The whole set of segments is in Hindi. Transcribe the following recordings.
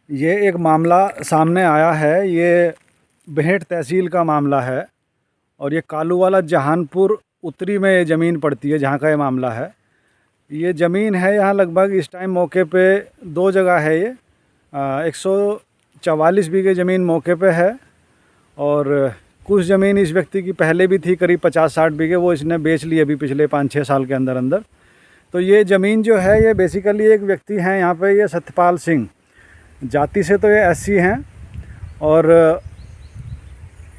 ये एक मामला सामने आया है। ये बेहट तहसील का मामला है और ये कालूवाला जहानपुर उत्तरी में ये ज़मीन पड़ती है जहाँ का ये मामला है। ये ज़मीन है यहाँ लगभग इस टाइम मौके पे दो जगह है। ये 144 बीघे ज़मीन मौके पे है और कुछ ज़मीन इस व्यक्ति की पहले भी थी करीब 50-60 बीघे, वो इसने बेच ली अभी पिछले 5-6 साल के अंदर अंदर। तो ये ज़मीन जो है ये बेसिकली एक व्यक्ति हैं यहाँ पे, ये सत्यपाल सिंह जाति से तो ये एससी हैं और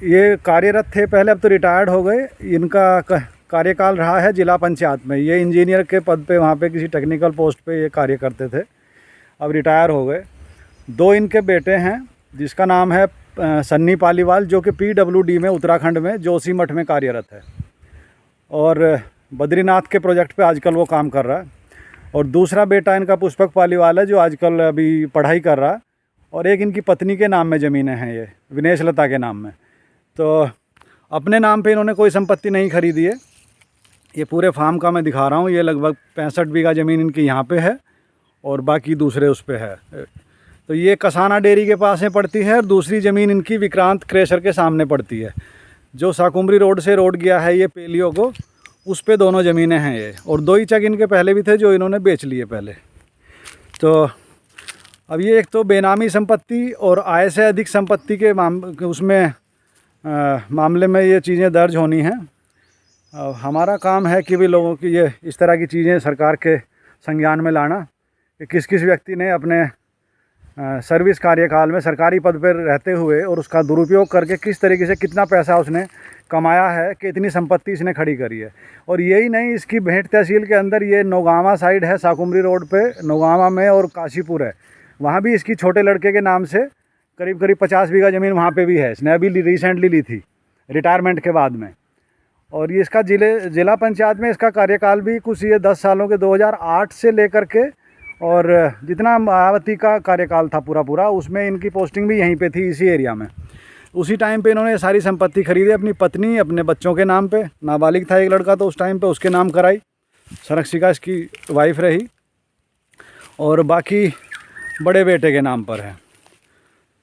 ये कार्यरत थे पहले, अब तो रिटायर्ड हो गए। इनका कार्यकाल रहा है जिला पंचायत में। ये इंजीनियर के पद पे वहाँ पे किसी टेक्निकल पोस्ट पे ये कार्य करते थे, अब रिटायर हो गए। दो इनके बेटे हैं जिसका नाम है सन्नी पालीवाल, जो कि PWD में उत्तराखंड में जोशीमठ में कार्यरत है और बद्रीनाथ के प्रोजेक्ट पे आजकल वो काम कर रहा है। और दूसरा बेटा इनका पुष्पक पालीवाल है जो आजकल अभी पढ़ाई कर रहा है और एक इनकी पत्नी के नाम में ज़मीनें हैं, ये विनेश लता के नाम में। तो अपने नाम पे इन्होंने कोई संपत्ति नहीं खरीदी है। ये पूरे फार्म का मैं दिखा रहा हूँ। ये लगभग 65 बीघा ज़मीन इनकी यहाँ पे है और बाकी दूसरे उस पे है। तो ये कसाना डेयरी के पास में पड़ती है और दूसरी ज़मीन इनकी विक्रांत क्रेशर के सामने पड़ती है। जो साकुम्बरी रोड से रोड गया है ये पेलियो को, उस पे दोनों ज़मीनें हैं ये। और 2 ही चक इनके पहले भी थे जो इन्होंने बेच लिए पहले। तो अब ये एक तो बेनामी संपत्ति और आय से अधिक संपत्ति के मामले में ये चीज़ें दर्ज होनी हैं। हमारा काम है कि भी लोगों की ये इस तरह की चीज़ें सरकार के संज्ञान में लाना कि किस किस व्यक्ति ने अपने सर्विस कार्यकाल में सरकारी पद पर रहते हुए और उसका दुरुपयोग करके किस तरीके से कितना पैसा उसने कमाया है कि इतनी संपत्ति इसने खड़ी करी है। और यही नहीं, इसकी भेंट तहसील के अंदर ये नौगावा साइड है, साकुम्बरी रोड पे नौगावा में, और काशीपुर है, वहाँ भी इसकी छोटे लड़के के नाम से करीब 50 बीघा ज़मीन वहाँ पे भी है। इसने अभी रिसेंटली ली थी रिटायरमेंट के बाद में। और ये इसका जिला पंचायत में इसका कार्यकाल भी कुछ ये 10 सालों के 2008 से लेकर के, और जितना मायावती का कार्यकाल था पूरा उसमें इनकी पोस्टिंग भी यहीं पे थी, इसी एरिया में। उसी टाइम पे इन्होंने सारी संपत्ति खरीदी अपनी पत्नी अपने बच्चों के नाम पे। नाबालिग था एक लड़का तो उस टाइम पे उसके नाम कराई, संरक्षिका इसकी वाइफ रही, और बाकी बड़े बेटे के नाम पर है।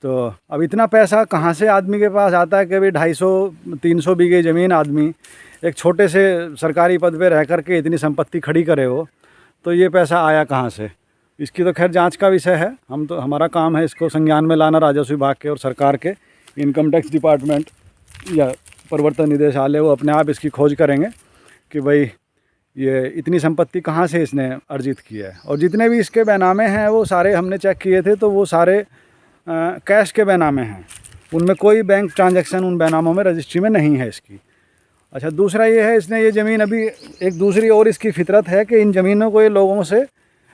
तो अब इतना पैसा कहाँ से आदमी के पास आता है कि भाई 250-300 बीघे ज़मीन आदमी एक छोटे से सरकारी पद पे रह कर के इतनी संपत्ति खड़ी करे हो, तो ये पैसा आया कहाँ से? इसकी तो खैर जांच का विषय है। हमारा काम है इसको संज्ञान में लाना, राजस्व विभाग के और सरकार के, इनकम टैक्स डिपार्टमेंट या प्रवर्तन निदेशालय वो अपने आप इसकी खोज करेंगे कि भाई ये इतनी संपत्ति कहाँ से इसने अर्जित की है। और जितने भी इसके बैनामे हैं वो सारे हमने चेक किए थे, तो वो सारे कैश के बैनामे हैं, उनमें कोई बैंक ट्रांजैक्शन उन बैनामों में रजिस्ट्री में नहीं है इसकी। अच्छा, दूसरा ये है, इसने ये ज़मीन अभी एक दूसरी और इसकी फितरत है कि इन ज़मीनों को ये लोगों से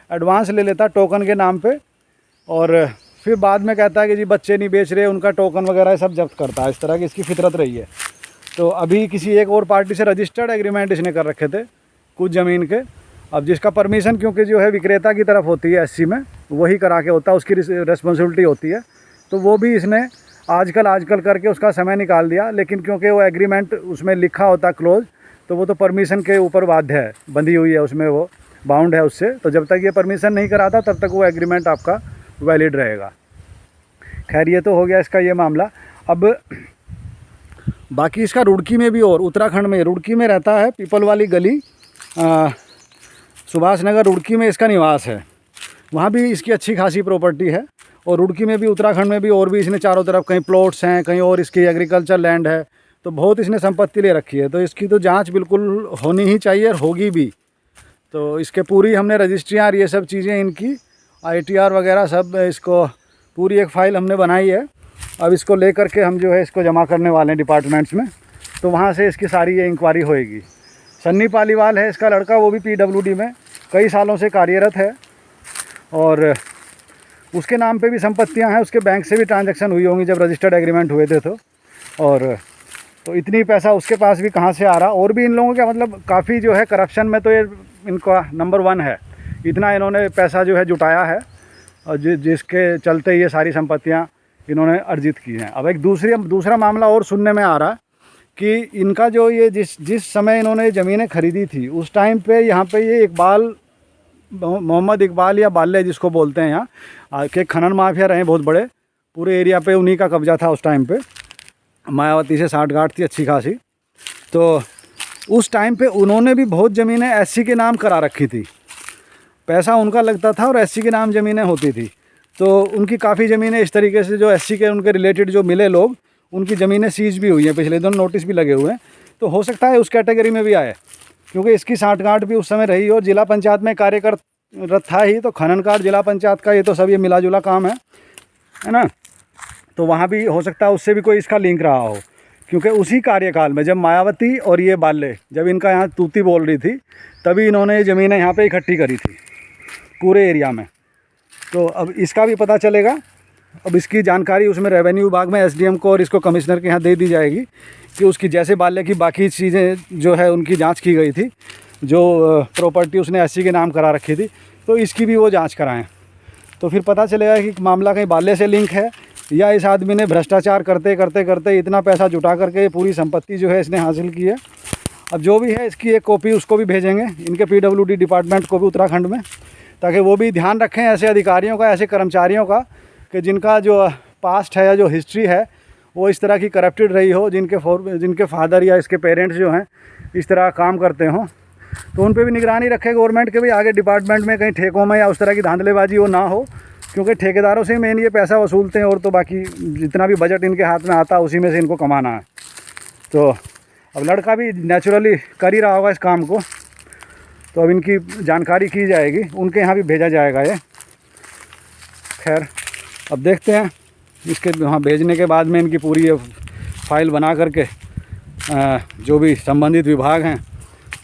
एडवांस ले लेता टोकन के नाम पे, और फिर बाद में कहता है कि जी बच्चे नहीं बेच रहे, उनका टोकन वगैरह सब जब्त करता है। इस तरह की इसकी फितरत रही है। तो अभी किसी एक और पार्टी से रजिस्टर्ड एग्रीमेंट इसने कर रखे थे कुछ ज़मीन के। अब जिसका परमिशन क्योंकि जो है विक्रेता की तरफ होती है, SC में वही करा के होता है, उसकी रिस्पॉन्सिबिलिटी होती है। तो वो भी इसने आजकल करके उसका समय निकाल दिया, लेकिन क्योंकि वो एग्रीमेंट उसमें लिखा होता क्लोज, तो वो तो परमिशन के ऊपर बाध्य है, बंधी हुई है उसमें, वो बाउंड है उससे। तो जब तक ये परमिशन नहीं कराता तब तक वो एग्रीमेंट आपका वैलिड रहेगा। खैर, ये तो हो गया इसका ये मामला। अब बाकी इसका रुड़की में भी, और उत्तराखंड में रुड़की में रहता है, पीपल वाली गली, सुभाष नगर रुड़की में इसका निवास है। वहाँ भी इसकी अच्छी खासी प्रॉपर्टी है। और रुड़की में भी, उत्तराखंड में भी, और भी इसने चारों तरफ कहीं प्लॉट्स हैं, कहीं और इसकी एग्रीकल्चर लैंड है, तो बहुत इसने संपत्ति ले रखी है। तो इसकी तो जांच बिल्कुल होनी ही चाहिए और होगी भी। तो इसके पूरी हमने रजिस्ट्रियाँ और ये सब चीज़ें इनकी ITR वगैरह सब, इसको पूरी एक फ़ाइल हमने बनाई है। अब इसको ले करके हम जो है इसको जमा करने वाले हैं डिपार्टमेंट्स में, तो वहाँ से इसकी सारी ये इंक्वायरी होएगी। सन्नी पालीवाल है इसका लड़का, वो भी PWD में कई सालों से कार्यरत है और उसके नाम पे भी संपत्तियां हैं, उसके बैंक से भी ट्रांजैक्शन हुई होंगी जब रजिस्टर्ड एग्रीमेंट हुए थे तो। और तो इतनी पैसा उसके पास भी कहाँ से आ रहा। और भी इन लोगों का मतलब काफ़ी जो है करप्शन में तो ये इनका नंबर 1 है। इतना इन्होंने पैसा जो है जुटाया है और जिसके चलते ये सारी संपत्तियाँ इन्होंने अर्जित की हैं। अब एक दूसरा मामला और सुनने में आ रहा कि इनका जो ये जिस समय इन्होंने ज़मीनें खरीदी थी उस टाइम पे यहाँ पे ये इकबाल मोहम्मद इकबाल या बाले जिसको बोलते हैं यहाँ के खनन माफिया रहे बहुत बड़े, पूरे एरिया पे उन्हीं का कब्जा था उस टाइम पे। मायावती से साठगांठ थी अच्छी खासी। तो उस टाइम पे उन्होंने भी बहुत ज़मीनें एससी के नाम करा रखी थी, पैसा उनका लगता था और एससी के नाम ज़मीनें होती थी। तो उनकी काफ़ी ज़मीनें इस तरीके से जो एससी के उनके रिलेटेड जो मिले लोग, उनकी ज़मीनें सीज भी हुई हैं, पिछले दिनों नोटिस भी लगे हुए हैं। तो हो सकता है उस कैटेगरी में भी आए, क्योंकि इसकी साठगांठ भी उस समय रही और जिला पंचायत में कार्यरत था ही। तो खनन कार्ड जिला पंचायत का ये तो सब ये मिला जुला काम है ना। तो वहाँ भी हो सकता है उससे भी कोई इसका लिंक रहा हो, क्योंकि उसी कार्यकाल में जब मायावती और ये बाले जब इनका यहाँ तूती बोल रही थी, तभी इन्होंने ये ज़मीनें यहाँ पे इकट्ठी करी थी पूरे एरिया में। तो अब इसका भी पता चलेगा। अब इसकी जानकारी उसमें रेवेन्यू विभाग में एसडीएम को और इसको कमिश्नर के यहाँ दे दी जाएगी कि उसकी जैसे बाले की बाकी चीज़ें जो है उनकी जांच की गई थी, जो प्रॉपर्टी उसने एससी के नाम करा रखी थी, तो इसकी भी वो जांच कराएं। तो फिर पता चलेगा कि मामला कहीं बाले से लिंक है या इस आदमी ने भ्रष्टाचार करते करते करते इतना पैसा जुटा करके ये पूरी संपत्ति जो है इसने हासिल की है। अब जो भी है इसकी एक कॉपी उसको भी भेजेंगे इनके PWD डिपार्टमेंट को भी उत्तराखंड में, ताकि वो भी ध्यान रखें ऐसे अधिकारियों का, ऐसे कर्मचारियों का कि जिनका जो पास्ट है या जो हिस्ट्री है वो इस तरह की करप्टेड रही हो, जिनके फादर या इसके पेरेंट्स जो हैं इस तरह काम करते हों। तो उन पे भी निगरानी रखे गवर्नमेंट के भी, आगे डिपार्टमेंट में कहीं ठेकों में या उस तरह की धांधलेबाजी वो ना हो, क्योंकि ठेकेदारों से मेन ये पैसा वसूलते हैं और तो बाकी जितना भी बजट इनके हाथ में आता है उसी में से इनको कमाना है। तो अब लड़का भी नेचुरली कर ही रहा होगा इस काम को, तो अब इनकी जानकारी की जाएगी, उनके यहाँ भी भेजा जाएगा ये। खैर अब देखते हैं इसके वहाँ भेजने के बाद में इनकी पूरी ये फाइल बना करके जो भी संबंधित विभाग हैं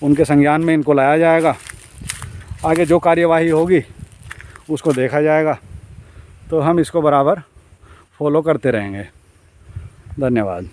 उनके संज्ञान में इनको लाया जाएगा। आगे जो कार्यवाही होगी उसको देखा जाएगा। तो हम इसको बराबर फॉलो करते रहेंगे। धन्यवाद।